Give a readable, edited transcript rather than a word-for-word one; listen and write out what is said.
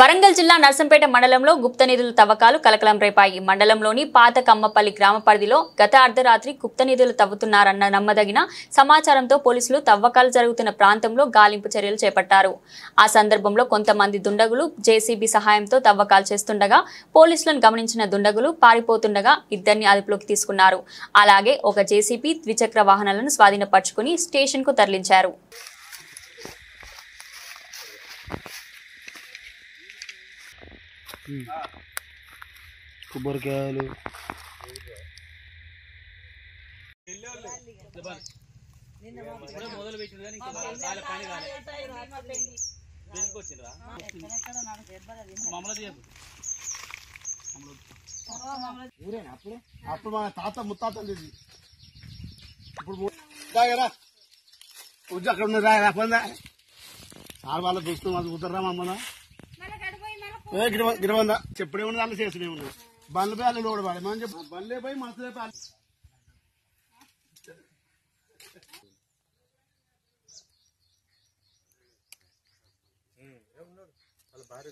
వరంగల్ జిల్లా నర్సంపేట మండలంలో గుప్త నిధుల తవ్వకాలు కలకలం రేపాయి. మండలంలోని పాత కమ్మపల్లి గ్రామ పరిధిలో గత అర్ధరాత్రి గుప్త నిధులు తవ్వుతున్నారన్న నమ్మదగిన సమాచారంతో పోలీసులు తవ్వకాలు జరుగుతున్న ప్రాంతంలో గాలింపు చర్యలు చేపట్టారు. ఆ సందర్భంలో కొంతమంది దుండగులు జేసీబీ సహాయంతో తవ్వకాలు చేస్తుండగా పోలీసులను గమనించిన దుండగులు పారిపోతుండగా ఇద్దరిని అదుపులోకి తీసుకున్నారు. అలాగే ఒక జేసీబీ ద్విచక్ర వాహనాలను స్వాధీనపర్చుకుని స్టేషన్ కు తరలించారు. కొబ్బరికాయలు అప్పుడు మన తాత ముత్తాతలు ఇప్పుడు అక్కడ ఉన్న రాయరా పొందా సార్ వాళ్ళ దోస్తు వాళ్ళు కుదరరా మమ్మల్ని గిరవందా చెప్పుడేమన్నా అలా చేస్తున్నా బండ్ల పై అల్లు లోడ్ పడాలి మనం చెప్పి బండ్లే పోయి మనసులే వాళ్ళ భార్య